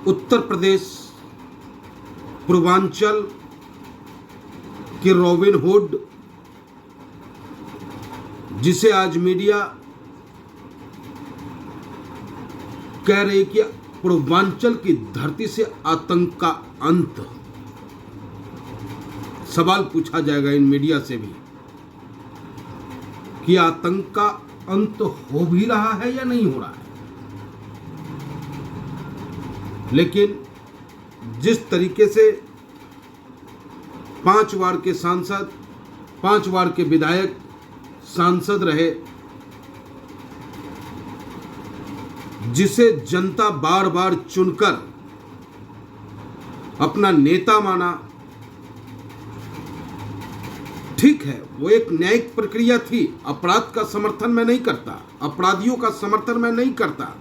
उत्तर प्रदेश पूर्वांचल के robin hood, जिसे आज मीडिया कह रही कि पूर्वांचल की धरती से आतंक का अंत। सवाल पूछा जाएगा इन मीडिया से भी कि आतंक का अंत हो भी रहा है या नहीं हो रहा है। लेकिन जिस तरीके से 5 बार के सांसद, 5 बार के विधायक सांसद रहे, जिसे जनता बार बार चुनकर अपना नेता माना, ठीक है वो एक न्यायिक प्रक्रिया थी। अपराध का समर्थन मैं नहीं करता, अपराधियों का समर्थन मैं नहीं करता,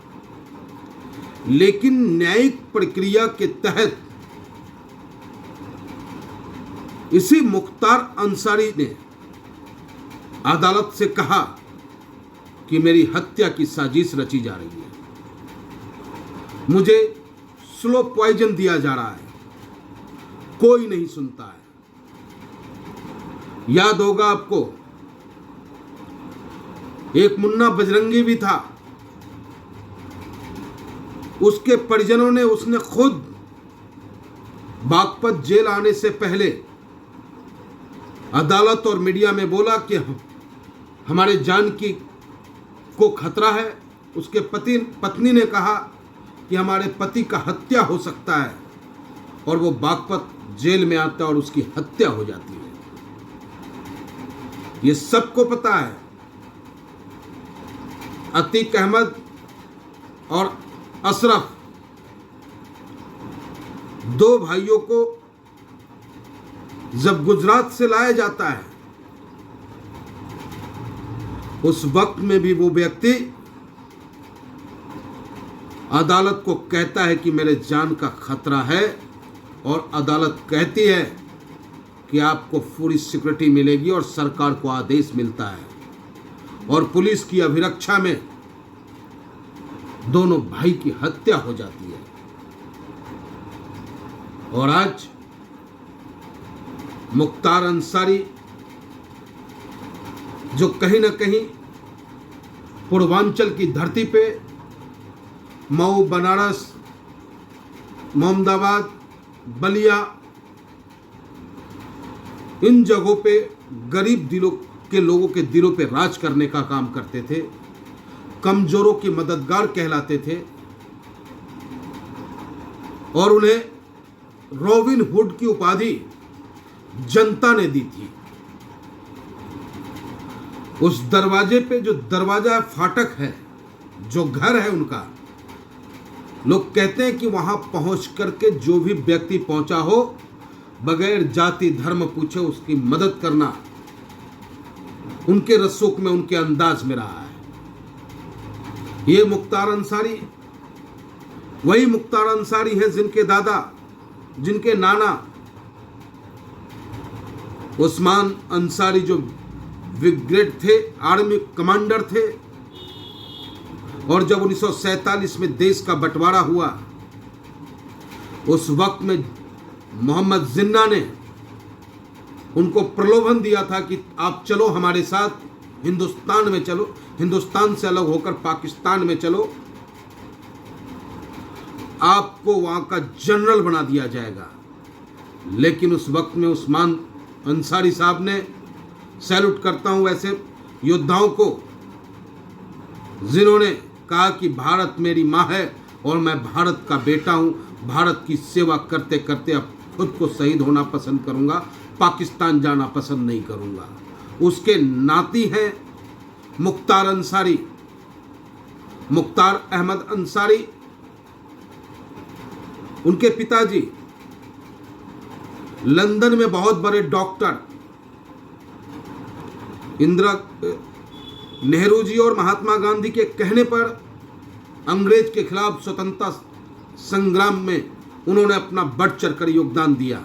लेकिन न्यायिक प्रक्रिया के तहत इसी मुख्तार अंसारी ने अदालत से कहा कि मेरी हत्या की साजिश रची जा रही है, मुझे स्लो पॉइजन दिया जा रहा है, कोई नहीं सुनता है। याद होगा आपको, एक मुन्ना बजरंगी भी था, उसके परिजनों ने, उसने खुद बागपत जेल आने से पहले अदालत और मीडिया में बोला कि हमारे जान की को खतरा है। उसके पत्नी ने कहा कि हमारे पति का हत्या हो सकता है, और वो बागपत जेल में आता है और उसकी हत्या हो जाती है। ये सबको पता है। अतीक अहमद और अशरफ, 2 भाइयों को जब गुजरात से लाया जाता है, उस वक्त में भी वो व्यक्ति अदालत को कहता है कि मेरे जान का खतरा है, और अदालत कहती है कि आपको पूरी सिक्योरिटी मिलेगी, और सरकार को आदेश मिलता है, और पुलिस की अभिरक्षा में दोनों भाई की हत्या हो जाती है। और आज मुख्तार अंसारी, जो कहीं ना कहीं पूर्वांचल की धरती पे मऊ, बनारस, मोहम्मदाबाद, बलिया, इन जगहों पे गरीब दिलों के लोगों के दिलों पे राज करने का काम करते थे, कमजोरों के मददगार कहलाते थे, और उन्हें रॉबिन हुड की उपाधि जनता ने दी थी। उस दरवाजे पे, जो दरवाजा फाटक है, जो घर है उनका, लोग कहते हैं कि वहां पहुंच करके जो भी व्यक्ति पहुंचा हो, बगैर जाति धर्म पूछे उसकी मदद करना उनके रसूख में, उनके अंदाज में रहा है। ये मुख्तार अंसारी वही मुख्तार अंसारी है जिनके दादा, जिनके नाना उस्मान अंसारी, जो ब्रिगेड थे, आर्मी कमांडर थे, और जब 1947 में देश का बंटवारा हुआ, उस वक्त में मोहम्मद जिन्ना ने उनको प्रलोभन दिया था कि आप चलो हमारे साथ, हिंदुस्तान में चलो, हिंदुस्तान से अलग होकर पाकिस्तान में चलो, आपको वहां का जनरल बना दिया जाएगा। लेकिन उस वक्त में उस्मान अंसारी साहब ने, सैल्यूट करता हूं ऐसे योद्धाओं को जिन्होंने कहा कि भारत मेरी माँ है और मैं भारत का बेटा हूं, भारत की सेवा करते करते अब खुद को शहीद होना पसंद करूंगा, पाकिस्तान जाना पसंद नहीं करूंगा। उसके नाती हैं मुख्तार अंसारी, मुख्तार अहमद अंसारी। उनके पिताजी लंदन में बहुत बड़े डॉक्टर, इंदिरा नेहरू जी और महात्मा गांधी के कहने पर अंग्रेज के खिलाफ स्वतंत्रता संग्राम में उन्होंने अपना बढ़ चढ़कर योगदान दिया,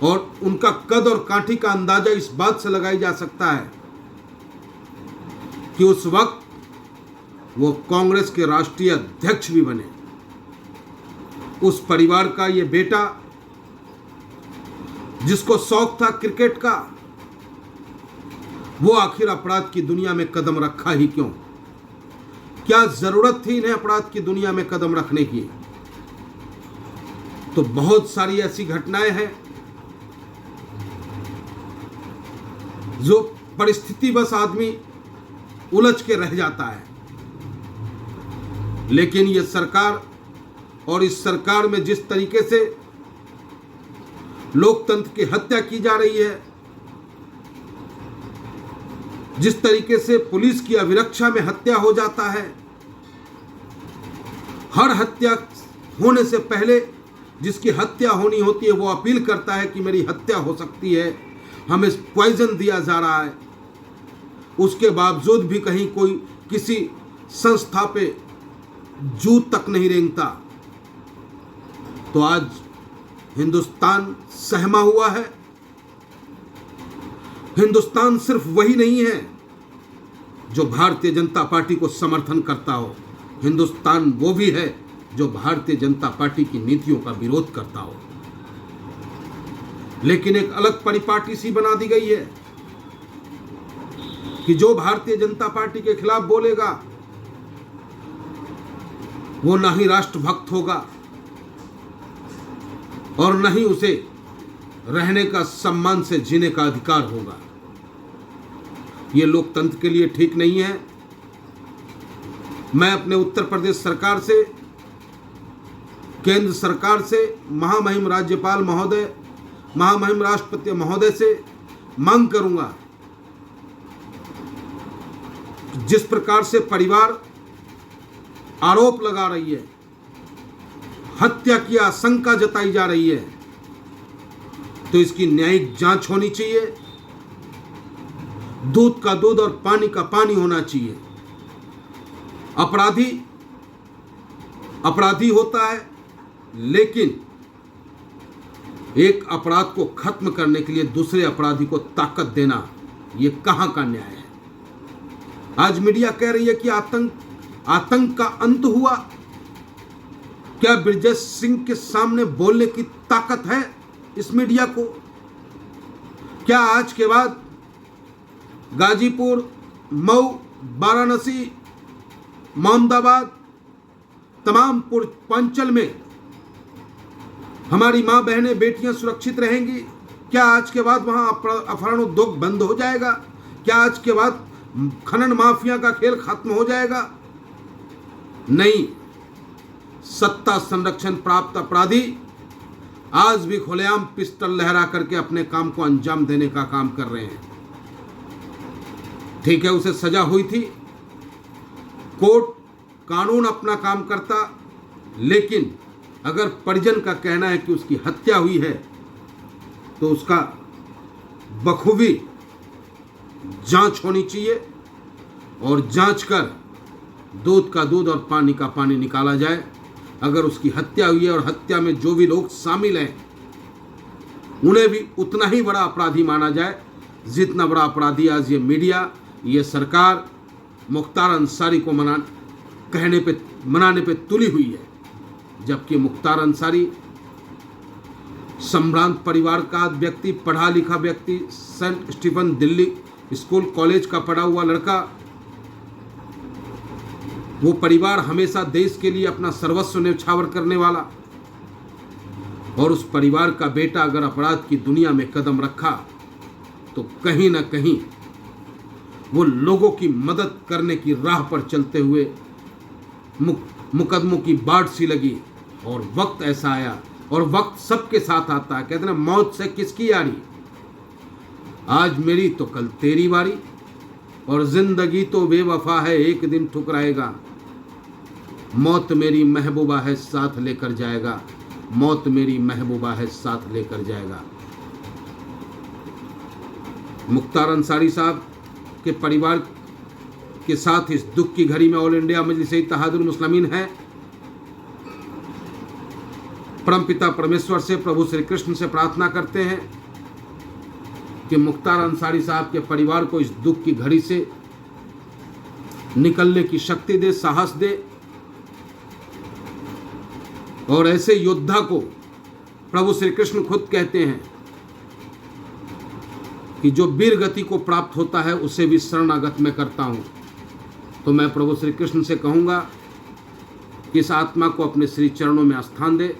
और उनका कद और काठी का अंदाजा इस बात से लगाई जा सकता है कि उस वक्त वो कांग्रेस के राष्ट्रीय अध्यक्ष भी बने। उस परिवार का ये बेटा जिसको शौक था क्रिकेट का, वो आखिर अपराध की दुनिया में कदम रखा ही क्यों? क्या जरूरत थी इन्हें अपराध की दुनिया में कदम रखने की? तो बहुत सारी ऐसी घटनाएं हैं जो परिस्थिति बस आदमी उलझ के रह जाता है। लेकिन ये सरकार और इस सरकार में जिस तरीके से लोकतंत्र की हत्या की जा रही है, जिस तरीके से पुलिस की अभिरक्षा में हत्या हो जाता है, हर हत्या होने से पहले जिसकी हत्या होनी होती है वो अपील करता है कि मेरी हत्या हो सकती है, हमें पॉइजन दिया जा रहा है, उसके बावजूद भी कहीं कोई किसी संस्था पे जूत तक नहीं रेंगता। तो आज हिंदुस्तान सहमा हुआ है। हिंदुस्तान सिर्फ वही नहीं है जो भारतीय जनता पार्टी को समर्थन करता हो, हिंदुस्तान वो भी है जो भारतीय जनता पार्टी की नीतियों का विरोध करता हो। लेकिन एक अलग परिपाटी सी बना दी गई है कि जो भारतीय जनता पार्टी के खिलाफ बोलेगा वो ना ही राष्ट्रभक्त होगा और न ही उसे रहने का, सम्मान से जीने का अधिकार होगा। ये लोकतंत्र के लिए ठीक नहीं है। मैं अपने उत्तर प्रदेश सरकार से, केंद्र सरकार से, महामहिम राज्यपाल महोदय, महामहिम राष्ट्रपति महोदय से मांग करूंगा, जिस प्रकार से परिवार आरोप लगा रही है, हत्या की आशंका जताई जा रही है, तो इसकी न्यायिक जांच होनी चाहिए। दूध का दूध और पानी का पानी होना चाहिए। अपराधी अपराधी होता है, लेकिन एक अपराध को खत्म करने के लिए दूसरे अपराधी को ताकत देना, यह कहां का न्याय है? आज मीडिया कह रही है कि आतंक का अंत हुआ। क्या ब्रजेश सिंह के सामने बोलने की ताकत है इस मीडिया को? क्या आज के बाद गाजीपुर, मऊ, वाराणसी, मोहम्मदाबाद, तमाम पूर्वांचल में हमारी मां बहनें, बेटियां सुरक्षित रहेंगी? क्या आज के बाद वहां अपहरण उद्योग बंद हो जाएगा? क्या आज के बाद खनन माफिया का खेल खत्म हो जाएगा? नहीं। सत्ता संरक्षण प्राप्त अपराधी आज भी खुलेआम पिस्टल लहरा करके अपने काम को अंजाम देने का काम कर रहे हैं। ठीक है, उसे सजा हुई थी, कोर्ट कानून अपना काम करता, लेकिन अगर परिजन का कहना है कि उसकी हत्या हुई है तो उसका बखूबी जांच होनी चाहिए और जांच कर दूध का दूध और पानी का पानी निकाला जाए। अगर उसकी हत्या हुई है और हत्या में जो भी लोग शामिल हैं उन्हें भी उतना ही बड़ा अपराधी माना जाए जितना बड़ा अपराधी आज ये मीडिया, ये सरकार मुख्तार अंसारी को मनाने पे तुली हुई है। जबकि मुख्तार अंसारी संभ्रांत परिवार का व्यक्ति, पढ़ा लिखा व्यक्ति, Saint Stephen Delhi school college का पढ़ा हुआ लड़का, वो परिवार हमेशा देश के लिए अपना सर्वस्व न्यौछावर करने वाला, और उस परिवार का बेटा अगर अपराध की दुनिया में कदम रखा तो कहीं ना कहीं वो लोगों की मदद करने की राह पर चलते हुए मुकदमों की बाढ़ सी लगी। और वक्त ऐसा आया, और वक्त सबके साथ आता है। कहते ना, मौत से किसकी यारी, आज मेरी तो कल तेरी बारी, और जिंदगी तो बेवफा है एक दिन ठुकराएगा। मौत मेरी महबूबा है साथ लेकर जाएगा, मौत मेरी महबूबा है साथ लेकर जाएगा। मुख्तार अंसारी साहब के परिवार के साथ इस दुख की घड़ी में ऑल इंडिया मजलिस-ए-इत्तेहादुल मुस्लिमीन है। परमपिता परमेश्वर से, प्रभु श्री कृष्ण से प्रार्थना करते हैं कि मुख्तार अंसारी साहब के परिवार को इस दुख की घड़ी से निकलने की शक्ति दे, साहस दे, और ऐसे योद्धा को प्रभु श्री कृष्ण खुद कहते हैं कि जो वीर गति को प्राप्त होता है उसे भी शरणागत मैं करता हूँ। तो मैं प्रभु श्री कृष्ण से कहूँगा कि इस आत्मा को अपने श्री चरणों में स्थान दे